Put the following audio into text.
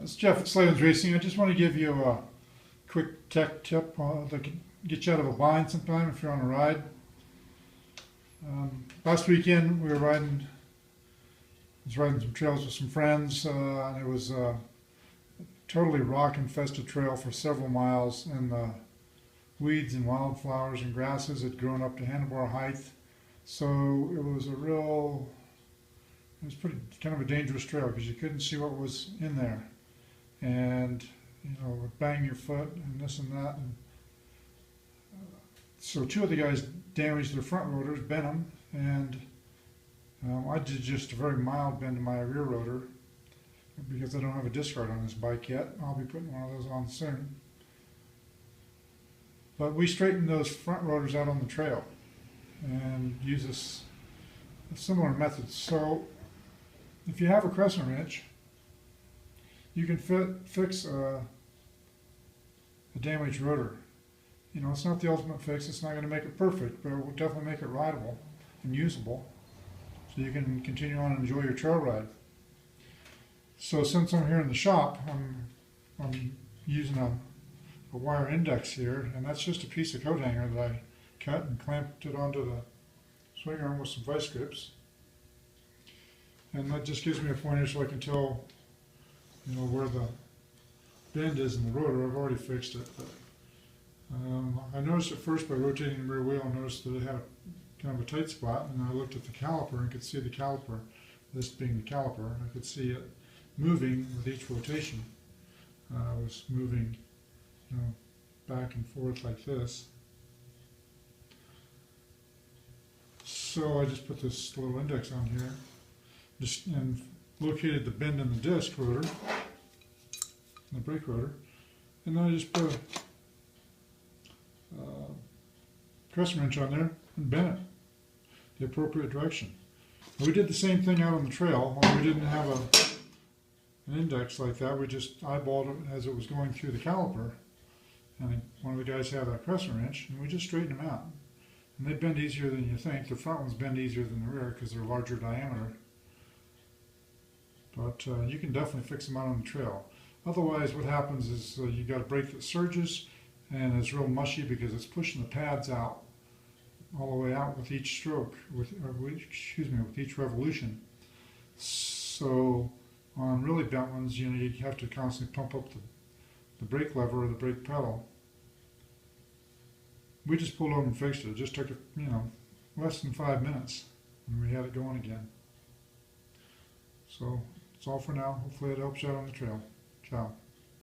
It's Jeff at Slavens Racing. I just want to give you a quick tech tip that can get you out of a bind sometime if you're on a ride. Last weekend we were riding, I was riding some trails with some friends, and it was a totally rock-infested trail for several miles, and the weeds and wildflowers and grasses had grown up to handlebar height. So it was pretty kind of a dangerous trail because you couldn't see what was in there, and would bang your foot and this and that. And so two of the guys damaged their front rotors, bent them, and I did just a very mild bend to my rear rotor because I don't have a disc guard on this bike yet. I'll be putting one of those on soon. But we straightened those front rotors out on the trail and use a similar method. So if you have a crescent wrench, you can fix a damaged rotor. It's not the ultimate fix. It's not going to make it perfect, but it will definitely make it rideable and usable, so you can continue on and enjoy your trail ride. So since I'm here in the shop, I'm using a wire index here, and that's just a piece of coat hanger that I cut and clamped it onto the swing arm with some vice grips. And that just gives me a pointer so I can tell where the bend is in the rotor. I've already fixed it, but I noticed at first by rotating the rear wheel, I noticed that it had kind of a tight spot, and I looked at the caliper and could see the caliper, this being the caliper, I could see it moving with each rotation. I was moving back and forth like this. So I just put this little index on here and located the bend in the disc rotor, the brake rotor, and then I just put a crescent wrench on there and bent it the appropriate direction. And we did the same thing out on the trail, only we didn't have an index like that. We just eyeballed it as it was going through the caliper, and one of the guys had a crescent wrench, and we just straightened them out. And they bend easier than you think. The front ones bend easier than the rear because they're larger diameter. But you can definitely fix them out on the trail. Otherwise, what happens is you got a brake that surges, and it's real mushy because it's pushing the pads out all the way out with each stroke, with each revolution. So on really bent ones, you have to constantly pump up the brake lever or the brake pedal. We just pulled over and fixed it. It just took less than 5 minutes, and we had it going again. So that's all for now. Hopefully it helps you out on the trail. Ciao.